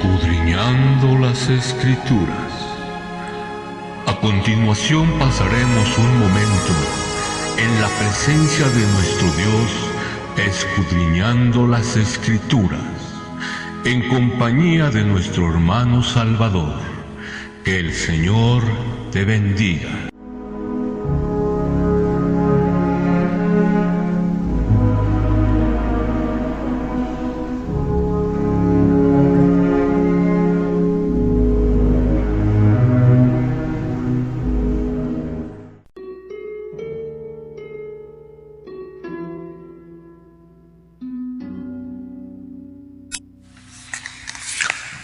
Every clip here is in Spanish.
Escudriñando las Escrituras. A continuación pasaremos un momento en la presencia de nuestro Dios, escudriñando las Escrituras, en compañía de nuestro hermano Salvador. Que el Señor te bendiga.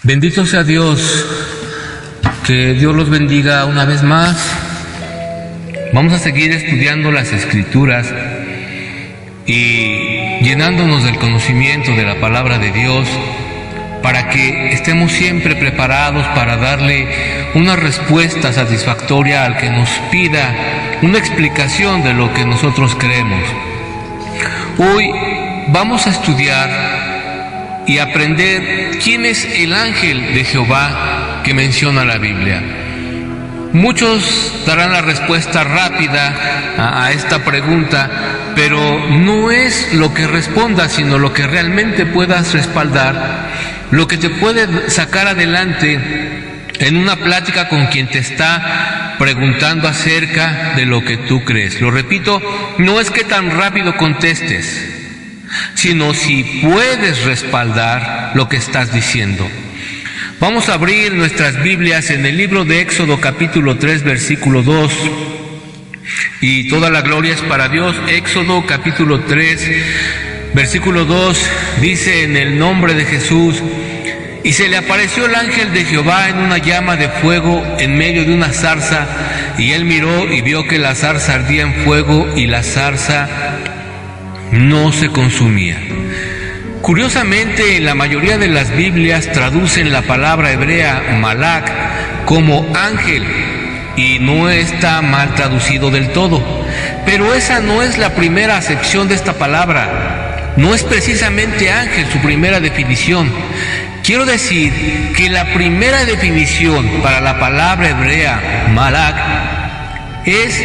Bendito sea Dios, que Dios los bendiga una vez más. Vamos a seguir estudiando las Escrituras y llenándonos del conocimiento de la palabra de Dios para que estemos siempre preparados para darle una respuesta satisfactoria al que nos pida una explicación de lo que nosotros creemos. Hoy vamos a estudiar y aprender quién es el ángel de Jehová que menciona la Biblia. Muchos darán la respuesta rápida a esta pregunta, pero no es lo que respondas, sino lo que realmente puedas respaldar, lo que te puede sacar adelante en una plática con quien te está preguntando acerca de lo que tú crees. Lo repito, no es que tan rápido contestes, sino si puedes respaldar lo que estás diciendo. Vamos a abrir nuestras Biblias en el libro de Éxodo capítulo 3 versículo 2, y toda la gloria es para Dios. Éxodo capítulo 3 versículo 2 dice: en el nombre de Jesús, y se le apareció el ángel de Jehová en una llama de fuego en medio de una zarza, y él miró y vio que la zarza ardía en fuego y la zarza no se consumía. Curiosamente, la mayoría de las Biblias traducen la palabra hebrea malak como ángel, y no está mal traducido del todo. Pero esa no es la primera acepción de esta palabra. No es precisamente ángel su primera definición. Quiero decir que la primera definición para la palabra hebrea malak es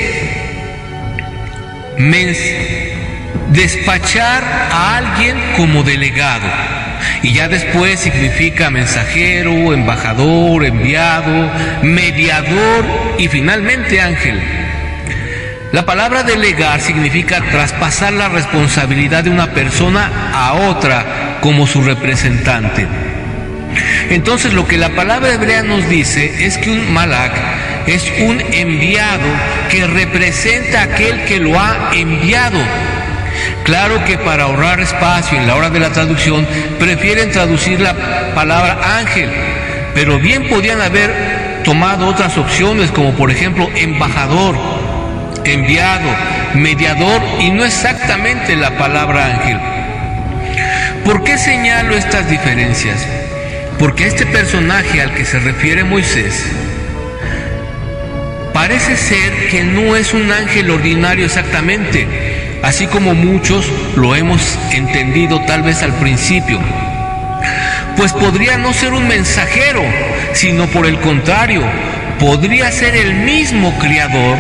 despachar a alguien como delegado, y ya después significa mensajero, embajador, enviado, mediador y finalmente ángel. La palabra delegar significa traspasar la responsabilidad de una persona a otra como su representante. Entonces, lo que la palabra hebrea nos dice es que un malak es un enviado que representa a aquel que lo ha enviado. Claro que para ahorrar espacio en la hora de la traducción prefieren traducir la palabra ángel, pero bien podían haber tomado otras opciones, como por ejemplo embajador, enviado, mediador, y no exactamente la palabra ángel. ¿Por qué señalo estas diferencias? Porque este personaje al que se refiere Moisés parece ser que no es un ángel ordinario exactamente, así como muchos lo hemos entendido tal vez al principio. Pues podría no ser un mensajero, sino por el contrario, podría ser el mismo creador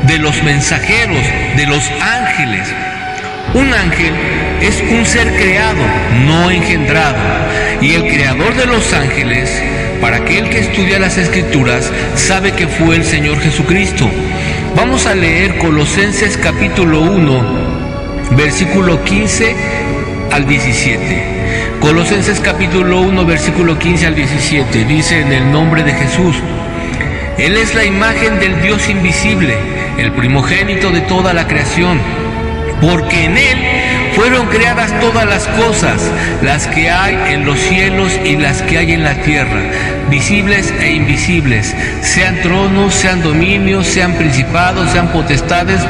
de los mensajeros, de los ángeles. Un ángel es un ser creado, no engendrado, y el creador de los ángeles, para aquel que estudia las Escrituras, sabe que fue el Señor Jesucristo. Vamos a leer Colosenses capítulo 1, versículo 15 al 17. Colosenses capítulo 1, versículo 15 al 17, dice: en el nombre de Jesús. Él es la imagen del Dios invisible, el primogénito de toda la creación, porque en Él fueron creadas todas las cosas, las que hay en los cielos y las que hay en la tierra, visibles e invisibles, sean tronos, sean dominios, sean principados, sean potestades.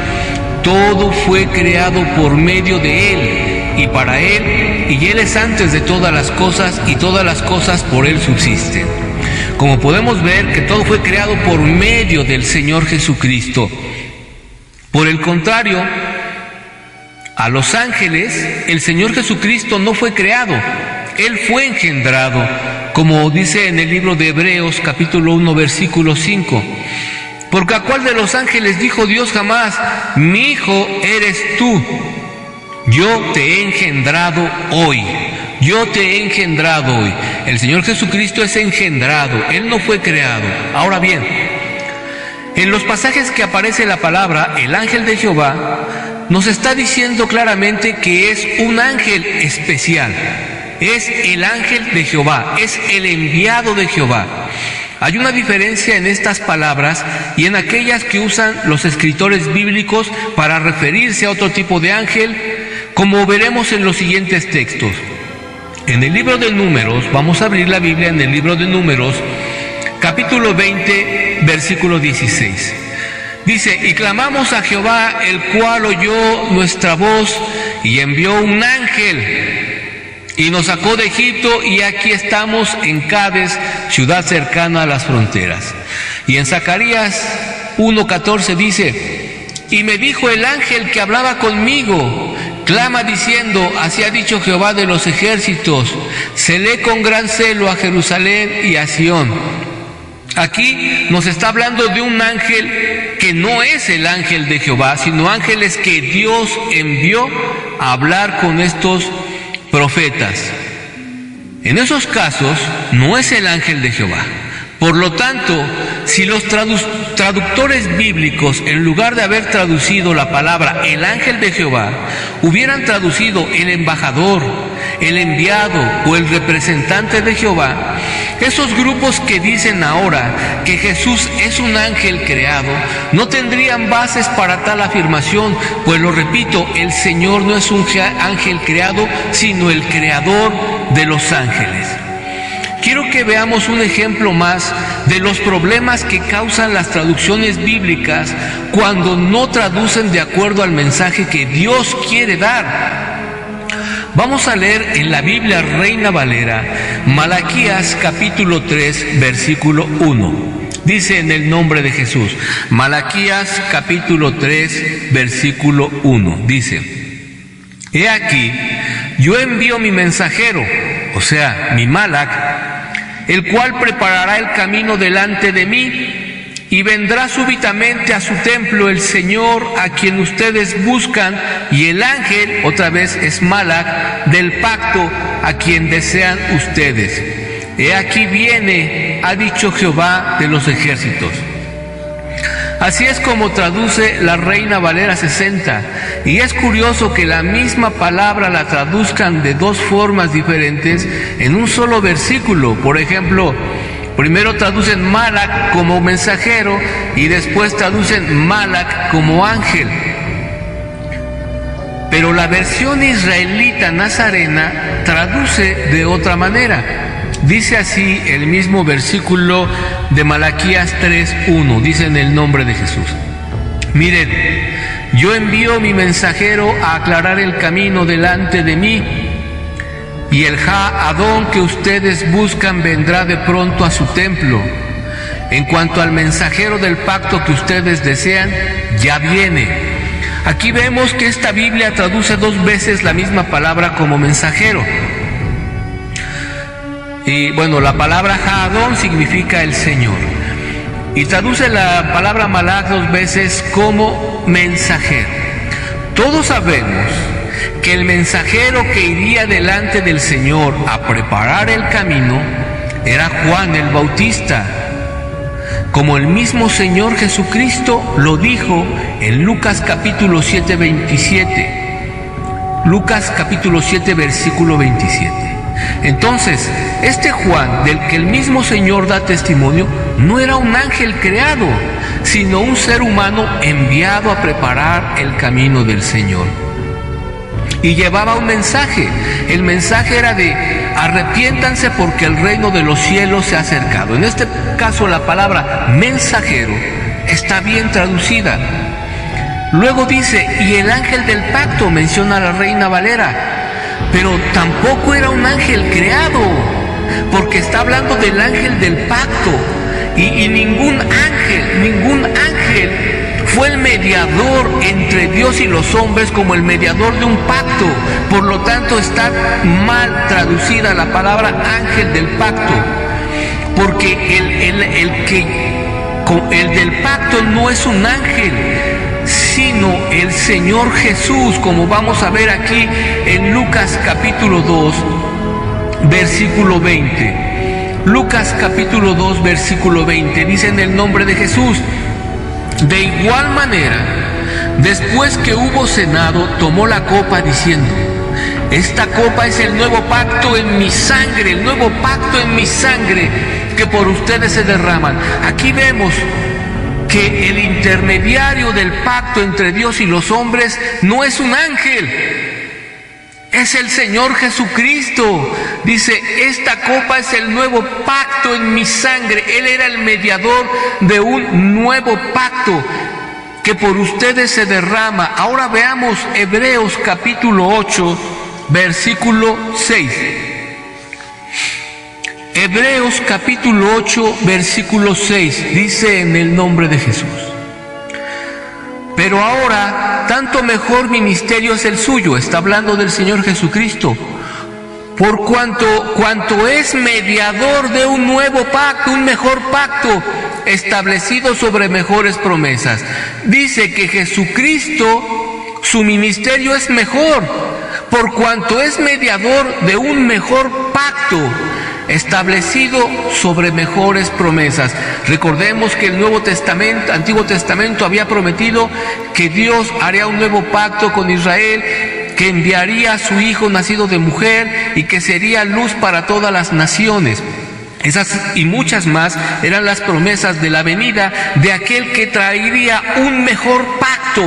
Todo fue creado por medio de Él y para Él, y Él es antes de todas las cosas, y todas las cosas por Él subsisten. Como podemos ver que todo fue creado por medio del Señor Jesucristo. Por el contrario, a los ángeles, el Señor Jesucristo no fue creado. Él fue engendrado, como dice en el libro de Hebreos capítulo 1 versículo 5. Porque ¿a cuál de los ángeles dijo Dios jamás: mi hijo eres tú? Yo te he engendrado hoy. Yo te he engendrado hoy. El Señor Jesucristo es engendrado, Él no fue creado. Ahora bien, en los pasajes que aparece la palabra el ángel de Jehová, nos está diciendo claramente que es un ángel especial. Es el ángel de Jehová, es el enviado de Jehová. Hay una diferencia en estas palabras y en aquellas que usan los escritores bíblicos para referirse a otro tipo de ángel, como veremos en los siguientes textos. En el libro de Números, vamos a abrir la Biblia en el libro de Números, capítulo 20, versículo 16. Dice: y clamamos a Jehová, el cual oyó nuestra voz y envió un ángel y nos sacó de Egipto, y aquí estamos en Cades, ciudad cercana a las fronteras. Y en Zacarías 1:14 dice: y me dijo el ángel que hablaba conmigo: clama diciendo, así ha dicho Jehová de los ejércitos, celé con gran celo a Jerusalén y a Sión. Aquí nos está hablando de un ángel que no es el ángel de Jehová, sino ángeles que Dios envió a hablar con estos profetas. En esos casos no es el ángel de Jehová. Por lo tanto, si los traductores bíblicos, en lugar de haber traducido la palabra el ángel de Jehová, hubieran traducido el embajador, el enviado o el representante de Jehová, esos grupos que dicen ahora que Jesús es un ángel creado, no tendrían bases para tal afirmación, pues lo repito, el Señor no es un ángel creado, sino el creador de los ángeles. Quiero que veamos un ejemplo más de los problemas que causan las traducciones bíblicas cuando no traducen de acuerdo al mensaje que Dios quiere dar. Vamos a leer en la Biblia Reina Valera, Malaquías capítulo 3, versículo 1. Dice en el nombre de Jesús, Malaquías capítulo 3, versículo 1. Dice: he aquí, yo envío mi mensajero, o sea, mi Malac, el cual preparará el camino delante de mí, y vendrá súbitamente a su templo el Señor a quien ustedes buscan, y el ángel, otra vez es Malac, del pacto a quien desean ustedes. He aquí viene, ha dicho Jehová de los ejércitos. Así es como traduce la Reina Valera 60, y es curioso que la misma palabra la traduzcan de dos formas diferentes en un solo versículo. Por ejemplo, primero traducen Malac como mensajero y después traducen Malac como ángel. Pero la versión israelita nazarena traduce de otra manera. Dice así el mismo versículo de Malaquías 3:1, dice en el nombre de Jesús: miren, yo envío mi mensajero a aclarar el camino delante de mí, y el Adón que ustedes buscan vendrá de pronto a su templo. En cuanto al mensajero del pacto que ustedes desean, ya viene. Aquí vemos que esta Biblia traduce dos veces la misma palabra como mensajero. Y bueno, la palabra Adón significa el Señor. Y traduce la palabra Malac dos veces como mensajero. Todos sabemos que el mensajero que iría delante del Señor a preparar el camino era Juan el Bautista, como el mismo Señor Jesucristo lo dijo en Lucas capítulo 7, 27. Lucas capítulo 7, versículo 27. Entonces, este Juan, del que el mismo Señor da testimonio, no era un ángel creado, sino un ser humano enviado a preparar el camino del Señor. Y llevaba un mensaje. El mensaje era de: arrepiéntanse porque el reino de los cielos se ha acercado. En este caso la palabra mensajero está bien traducida. Luego dice: y el ángel del pacto, menciona la Reina Valera. Pero tampoco era un ángel creado, porque está hablando del ángel del pacto. Y ningún ángel fue el mediador entre Dios y los hombres, como el mediador de un pacto. Por lo tanto, está mal traducida la palabra ángel del pacto, porque el del pacto no es un ángel, sino el Señor Jesús, como vamos a ver aquí en Lucas capítulo 2, versículo 20. Lucas capítulo 2, versículo 20, dice en el nombre de Jesús: de igual manera, después que hubo cenado, tomó la copa diciendo: esta copa es el nuevo pacto en mi sangre, el nuevo pacto en mi sangre, que por ustedes se derraman. Aquí vemos que el intermediario del pacto entre Dios y los hombres no es un ángel, es el Señor Jesucristo. Dice: esta copa es el nuevo pacto en mi sangre. Él era el mediador de un nuevo pacto que por ustedes se derrama. Ahora veamos Hebreos capítulo 8, versículo 6. Hebreos capítulo 8, versículo 6, dice en el nombre de Jesús: pero ahora tanto mejor ministerio es el suyo, está hablando del Señor Jesucristo, por cuanto es mediador de un nuevo pacto, un mejor pacto, establecido sobre mejores promesas. Dice que Jesucristo, su ministerio es mejor, por cuanto es mediador de un mejor pacto, establecido sobre mejores promesas. Recordemos que el Antiguo Testamento había prometido que Dios haría un nuevo pacto con Israel, que enviaría a su Hijo nacido de mujer y que sería luz para todas las naciones. Esas y muchas más eran las promesas de la venida de aquel que traería un mejor pacto.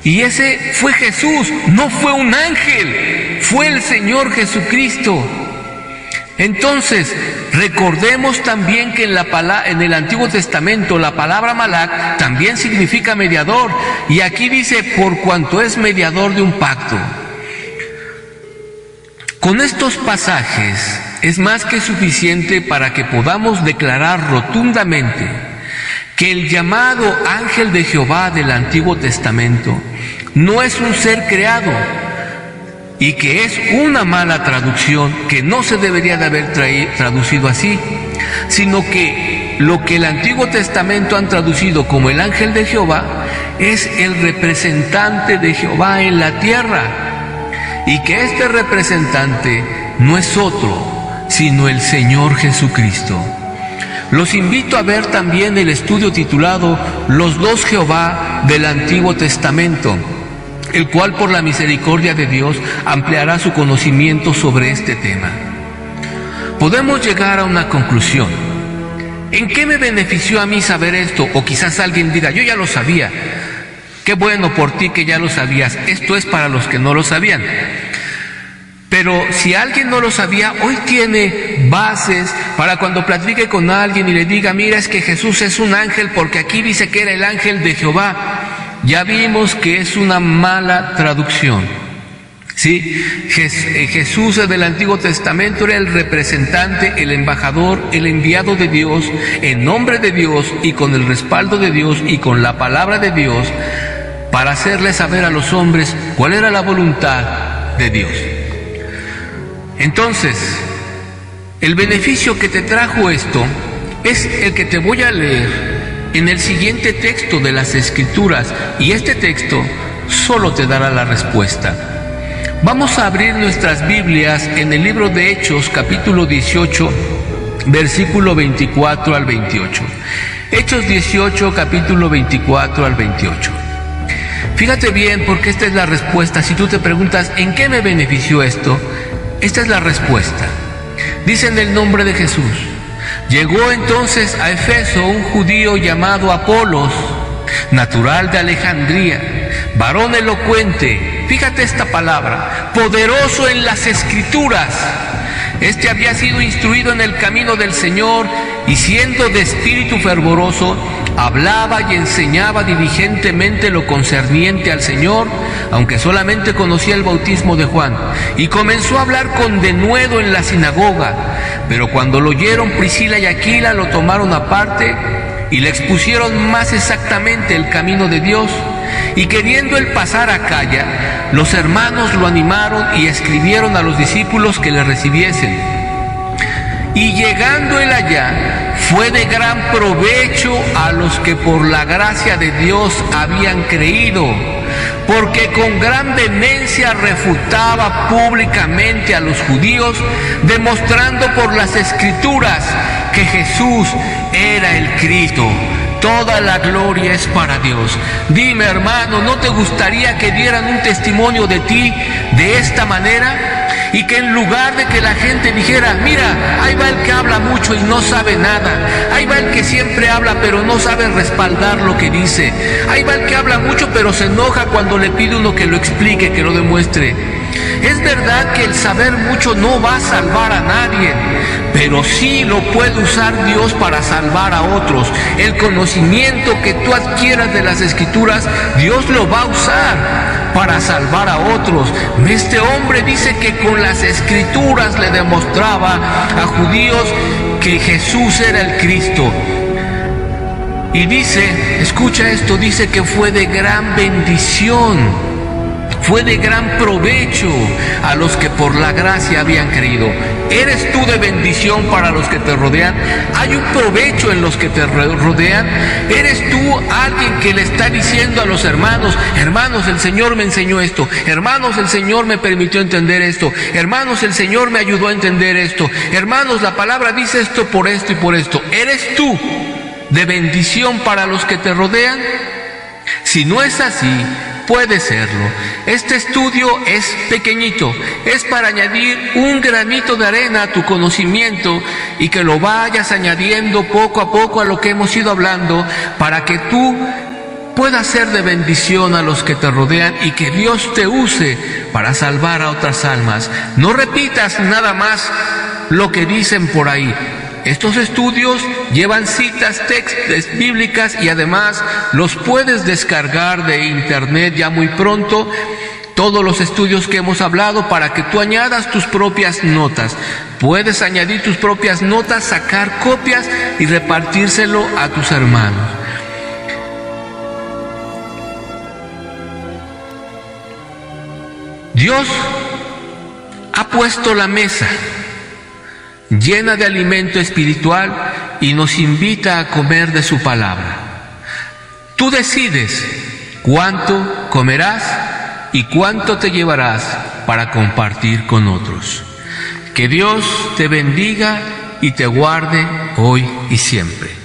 Y ese fue Jesús, no fue un ángel, fue el Señor Jesucristo. Entonces, recordemos también que en el Antiguo Testamento la palabra Malak también significa mediador, y aquí dice: por cuanto es mediador de un pacto. Con estos pasajes es más que suficiente para que podamos declarar rotundamente que el llamado ángel de Jehová del Antiguo Testamento no es un ser creado, y que es una mala traducción, que no se debería de haber traducido así, sino que lo que el Antiguo Testamento han traducido como el ángel de Jehová es el representante de Jehová en la tierra, y que este representante no es otro sino el Señor Jesucristo. Los invito a ver también el estudio titulado Los dos Jehová del Antiguo Testamento, el cual por la misericordia de Dios ampliará su conocimiento sobre este tema. Podemos llegar a una conclusión. ¿En qué me benefició a mí saber esto? O quizás alguien diga: yo ya lo sabía. Qué bueno por ti que ya lo sabías. Esto es para los que no lo sabían. Pero si alguien no lo sabía, hoy tiene bases para cuando platique con alguien y le diga: mira, es que Jesús es un ángel porque aquí dice que era el ángel de Jehová. Ya vimos que es una mala traducción. ¿Sí? Jesús del Antiguo Testamento era el representante, el embajador, el enviado de Dios, en nombre de Dios y con el respaldo de Dios y con la palabra de Dios, para hacerle saber a los hombres cuál era la voluntad de Dios. Entonces, el beneficio que te trajo esto es el que te voy a leer en el siguiente texto de las Escrituras, y este texto solo te dará la respuesta. Vamos a abrir nuestras Biblias en el libro de Hechos, capítulo 18, versículo 24 al 28. Hechos 18, capítulo 24 al 28. Fíjate bien, porque esta es la respuesta. Si tú te preguntas: ¿en qué me benefició esto? Esta es la respuesta. Dice en el nombre de Jesús: llegó entonces a Efeso un judío llamado Apolos, natural de Alejandría, varón elocuente, fíjate esta palabra, poderoso en las Escrituras. Este había sido instruido en el camino del Señor, y siendo de espíritu fervoroso, hablaba y enseñaba diligentemente lo concerniente al Señor, aunque solamente conocía el bautismo de Juan, y comenzó a hablar con denuedo en la sinagoga. Pero cuando lo oyeron Priscila y Aquila, lo tomaron aparte y le expusieron más exactamente el camino de Dios. Y queriendo él pasar a Acaya, los hermanos lo animaron y escribieron a los discípulos que le recibiesen. Y llegando él allá, fue de gran provecho a los que por la gracia de Dios habían creído, porque con gran vehemencia refutaba públicamente a los judíos, demostrando por las Escrituras que Jesús era el Cristo. Toda la gloria es para Dios. Dime, hermano, ¿no te gustaría que dieran un testimonio de ti de esta manera? Y que en lugar de que la gente dijera, mira, ahí va el que habla mucho y no sabe nada, ahí va el que siempre habla pero no sabe respaldar lo que dice, ahí va el que habla mucho pero se enoja cuando le pide uno que lo explique, que lo demuestre. Es verdad que el saber mucho no va a salvar a nadie, pero sí lo puede usar Dios para salvar a otros. El conocimiento que tú adquieras de las Escrituras, Dios lo va a usar para salvar a otros. Este hombre dice que con las Escrituras le demostraba a judíos que Jesús era el Cristo. Y dice, escucha esto, dice que fue de gran bendición, fue de gran provecho a los que por la gracia habían creído. ¿Eres tú de bendición para los que te rodean? ¿Hay un provecho en los que te rodean? ¿Eres tú alguien que le está diciendo a los hermanos, hermanos, el Señor me enseñó esto, hermanos, el Señor me permitió entender esto, hermanos, el Señor me ayudó a entender esto, hermanos, la palabra dice esto por esto y por esto? ¿Eres tú de bendición para los que te rodean? Si no es así, puede serlo. Este estudio es pequeñito, es para añadir un granito de arena a tu conocimiento y que lo vayas añadiendo poco a poco a lo que hemos ido hablando, para que tú puedas ser de bendición a los que te rodean y que Dios te use para salvar a otras almas. No repitas nada más lo que dicen por ahí. Estos estudios llevan citas bíblicas y además los puedes descargar de internet ya muy pronto, todos los estudios que hemos hablado, para que tú añadas tus propias notas. Puedes añadir tus propias notas, sacar copias y repartírselo a tus hermanos. Dios ha puesto la mesa llena de alimento espiritual y nos invita a comer de su palabra. Tú decides cuánto comerás y cuánto te llevarás para compartir con otros. Que Dios te bendiga y te guarde hoy y siempre.